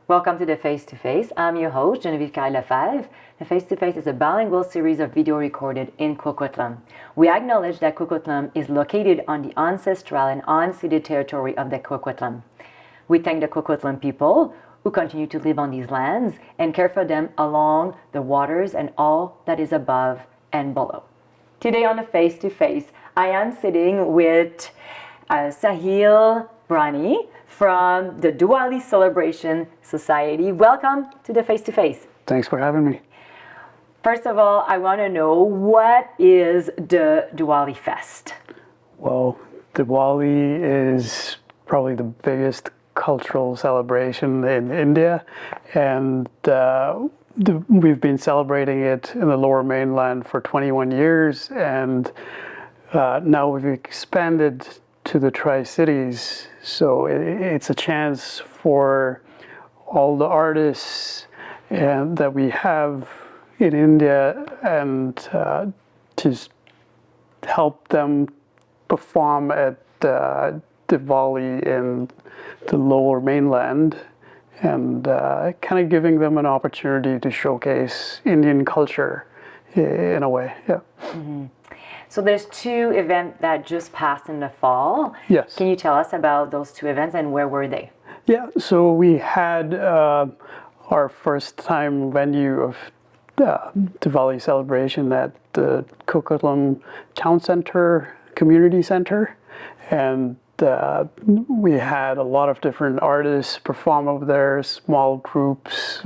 Welcome to the Face-to-Face. I'm your host, Genevieve Kyle-Lefebvre. The Face-to-Face is a bilingual series of video recorded in Coquitlam. We acknowledge that Coquitlam is located on the ancestral and unceded territory of the Coquitlam. We thank the Coquitlam people who continue to live on these lands and care for them along the waters and all that is above and below. Today on the Face-to-Face, I am sitting with Sahil Bhrany from the Diwali Celebration Society. Welcome to the Face-to-Face. Thanks for having me. First of all, I want to know, what is the Diwali Fest? Well, Diwali is probably the biggest cultural celebration in India, and we've been celebrating it in the Lower Mainland for 21 years, and now we've expanded to the Tri-Cities, so it's a chance for all the artists that we have in India and to help them perform at Diwali in the Lower Mainland, and kind of giving them an opportunity to showcase Indian culture in a way. Yeah. Mm-hmm. So there's two events that just passed in the fall. Yes. Can you tell us about those two events and where were they? Yeah, so we had our first time venue of Diwali celebration at the Coquitlam Town Center, Community Center, and we had a lot of different artists perform over there, small groups,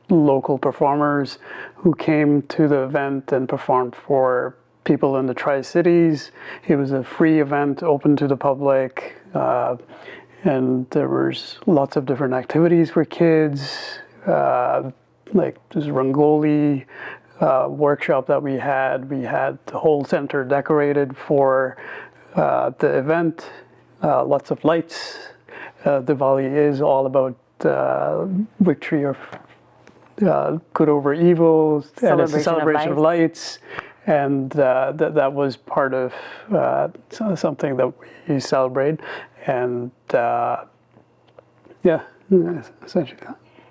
local performers who came to the event and performed for people in the Tri-Cities. It was a free event, open to the public, and there was lots of different activities for kids, like this rangoli workshop that we had. We had the whole center decorated for the event, lots of lights. Diwali is all about victory of good over evil, and it's a celebration of lights. And that was part of something that we celebrate, and yeah, essentially.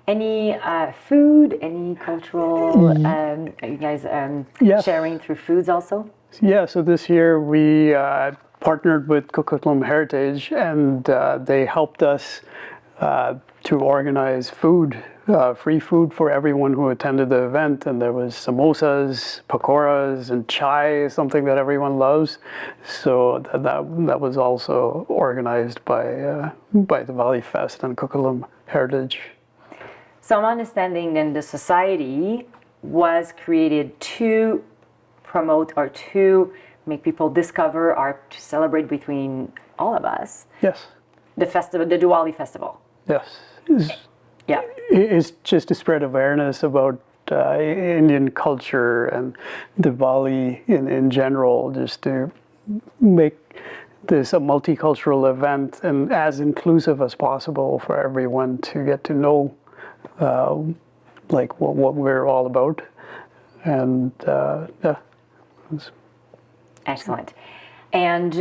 Any food, any cultural, are you guys sharing through foods also? Yeah, so this year we partnered with Coquitlam Heritage, and they helped us to organize food, free food for everyone who attended the event, and there was samosas, pakoras, and chai, something that everyone loves. So that was also organized by Diwali Fest and Coquitlam Heritage. So I'm understanding then the society was created to promote or to make people discover or to celebrate between all of us. Yes. The festival, the Diwali festival. Yes. Yeah. It's just to spread awareness about Indian culture and Diwali in general, just to make this a multicultural event and as inclusive as possible for everyone to get to know like what we're all about. And yeah. Excellent. And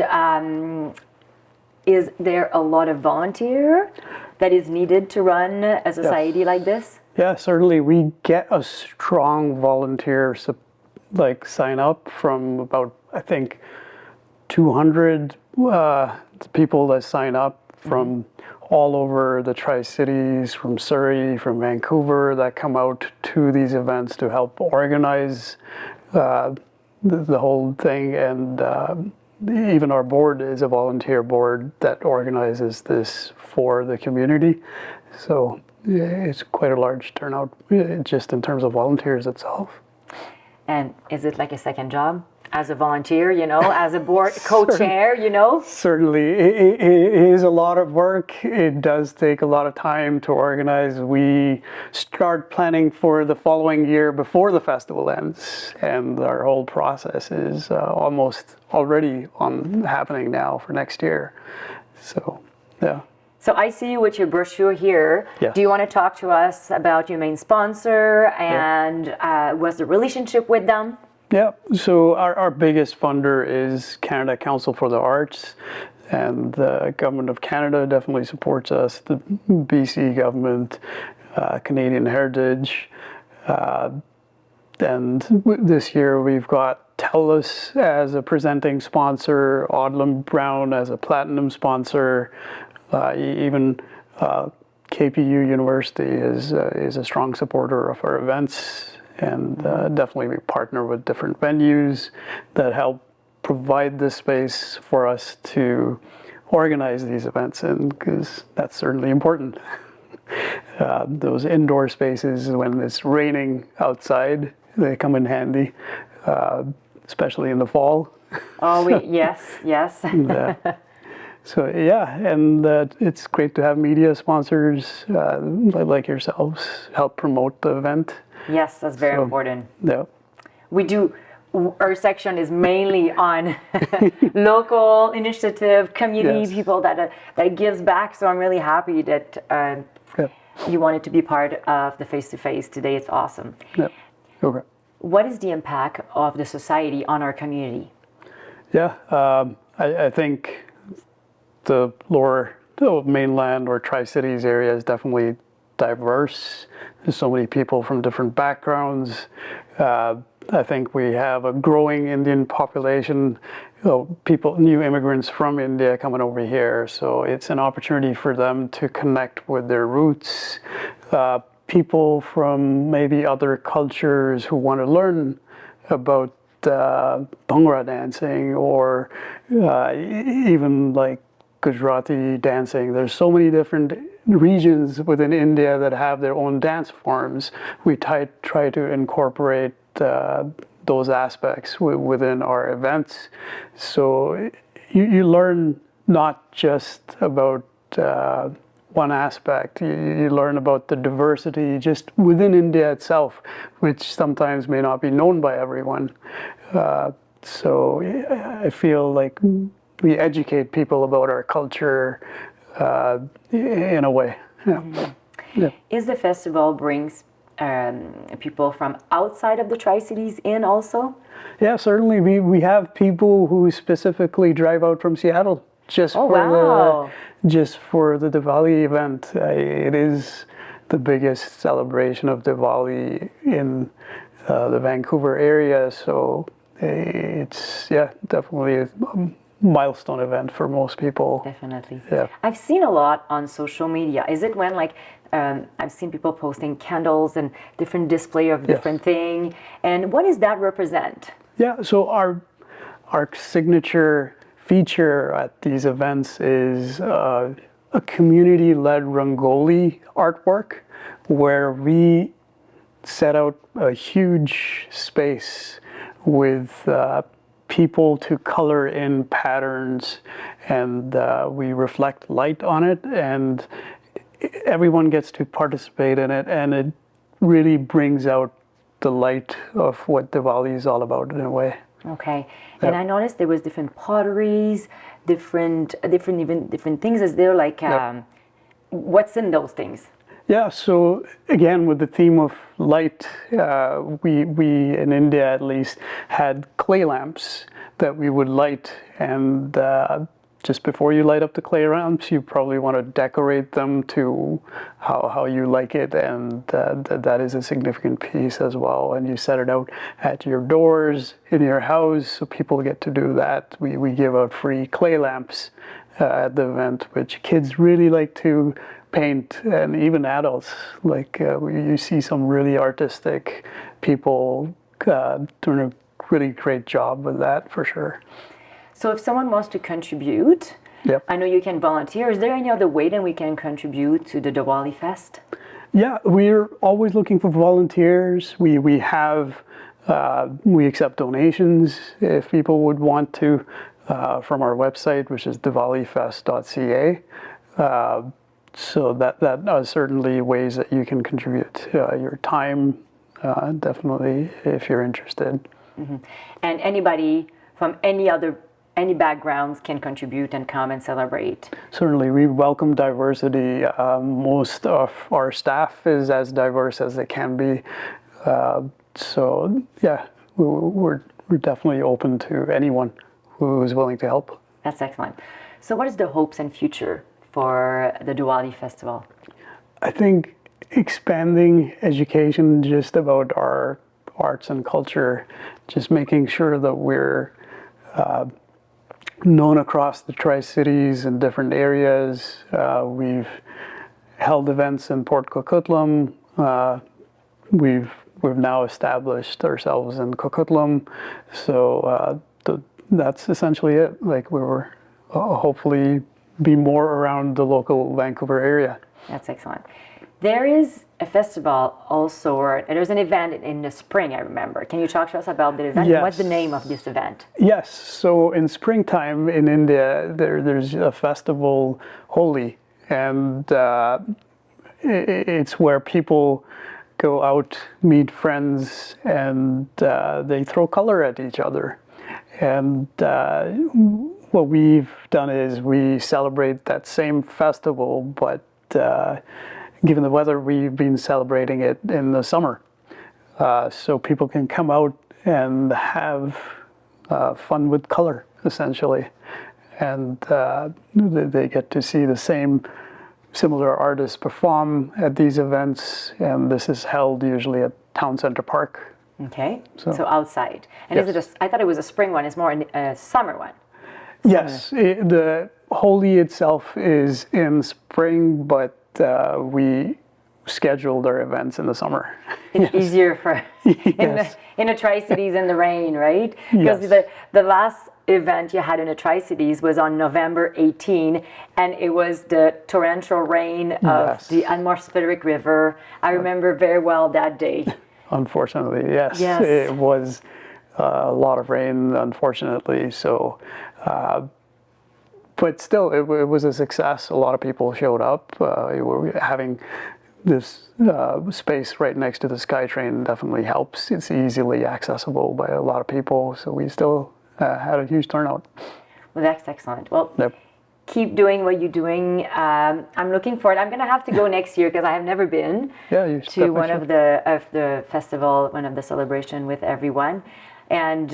is there a lot of volunteer that is needed to run a society like this? Yeah, certainly. We get a strong volunteer sign up from about, I think, 200 people that sign up from all over the Tri-Cities, from Surrey, from Vancouver, that come out to these events to help organize the whole thing. And even our board is a volunteer board that organizes this for the community. So it's quite a large turnout just in terms of volunteers itself. And is it like a second job? As a volunteer, as a board co-chair, Certainly. It is a lot of work. It does take a lot of time to organize. We start planning for the following year before the festival ends, and our whole process is almost already happening now for next year. So, yeah. So I see you with your brochure here. Yes. Do you want to talk to us about your main sponsor and what's the relationship with them? Yeah, so our biggest funder is Canada Council for the Arts. and the Government of Canada definitely supports us, the BC government, Canadian Heritage, and this year we've got TELUS as a presenting sponsor, Odlum Brown as a platinum sponsor, even KPU University is a strong supporter of our events, and definitely we partner with different venues that help provide this space for us to organize these events in, because that's certainly important. Those indoor spaces, when it's raining outside, they come in handy, especially in the fall. Oh, yes. So yeah, and it's great to have media sponsors like yourselves help promote the event. Yes, that's very important. Yeah. We do. Our section is mainly on local initiative, community people that gives back. So I'm really happy that you wanted to be part of the face-to-face today. It's awesome. Yeah. Okay. What is the impact of the society on our community? Yeah, I think the Lower Mainland or Tri-Cities area is definitely diverse. There's so many people from different backgrounds. I think we have a growing Indian population, people, new immigrants from India coming over here. So it's an opportunity for them to connect with their roots. People from maybe other cultures who want to learn about Bhangra dancing or even like Gujarati dancing. There's so many different regions within India that have their own dance forms. We try to incorporate those aspects within our events. So you learn not just about one aspect. You learn about the diversity just within India itself, which sometimes may not be known by everyone. So I feel like we educate people about our culture in a way. Yeah. Yeah. Is the festival brings people from outside of the Tri-Cities in also? Yeah, certainly. We have people who specifically drive out from Seattle just for the Diwali event. It is the biggest celebration of Diwali in the Vancouver area, so it's definitely a milestone event for most people. Definitely. Yeah. I've seen a lot on social media. Is it when I've seen people posting candles and different display of different thing, and what does that represent? Yeah, so our signature feature at these events is a community-led rangoli artwork where we set out a huge space with people to color in patterns, and we reflect light on it, and everyone gets to participate in it, and it really brings out the light of what Diwali is all about in a way. Okay, and I noticed there was different potteries, different things. Is there like what's in those things? Yeah, so again, with the theme of light, we in India at least had clay lamps that we would light, and just before you light up the clay lamps, you probably want to decorate them to how you like it, and that is a significant piece as well. And you set it out at your doors in your house, so people get to do that. We give out free clay lamps at the event, which kids really like to paint, and even adults. Like you see some really artistic people doing a really great job with that for sure. So if someone wants to contribute, I know you can volunteer. Is there any other way that we can contribute to the Diwali Fest? Yeah, we're always looking for volunteers. We accept donations if people would want to from our website, which is diwalifest.ca. So that are certainly ways that you can contribute your time, definitely, if you're interested. Mm-hmm. And anybody from any backgrounds can contribute and come and celebrate. Certainly, we welcome diversity. Most of our staff is as diverse as they can be. So yeah, we're definitely open to anyone who is willing to help. That's excellent. So what is the hopes and future for the Diwali festival? I think expanding education just about our arts and culture, just making sure that we're known across the Tri-Cities in different areas. We've held events in Port Coquitlam. We've now established ourselves in Coquitlam, so that's essentially it. Like we were hopefully be more around the local Vancouver area. That's excellent. There is a festival also, or there's an event in the spring, I remember. Can you talk to us about the event? Yes. What's the name of this event? Yes, so in springtime in India, there's a festival, Holi, and it's where people go out, meet friends, and they throw color at each other. And what we've done is we celebrate that same festival, but given the weather, we've been celebrating it in the summer. So people can come out and have fun with color, essentially. And they get to see the similar artists perform at these events. And this is held usually at Town Center Park. Okay, so outside. And Yes. is it I thought it was a spring one, it's more a summer one. Yes, the Holi itself is in spring, but we scheduled our events in the summer. It's easier for Yes. in the Tri-Cities in the rain, right? Because Yes. the last event you had in the Tri-Cities was on November 18, and it was the torrential rain of Yes. the atmospheric river. I remember very well that day. Unfortunately, yes. Yes. It was a lot of rain, unfortunately. So, but still, it was a success. A lot of people showed up. We're having this space right next to the SkyTrain definitely helps. It's easily accessible by a lot of people. So we still had a huge turnout. Well, that's excellent. Well, Yep. keep doing what you're doing. I'm looking forward. I'm going to have to go next year because I have never been Yeah, you to one of the festival, one of the celebration with everyone. And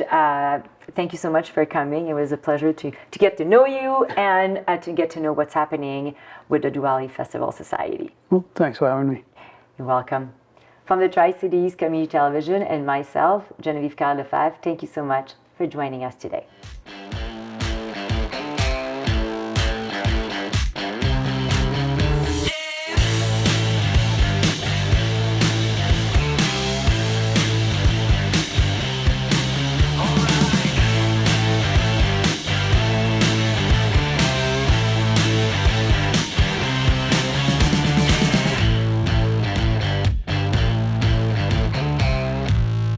thank you so much for coming. It was a pleasure to get to know you and to get to know what's happening with the Diwali Festival Society. Well, thanks for having me. You're welcome. From the Tri-Cities Community Television and myself, Genevieve Kyle-Lefebvre, thank you so much for joining us today.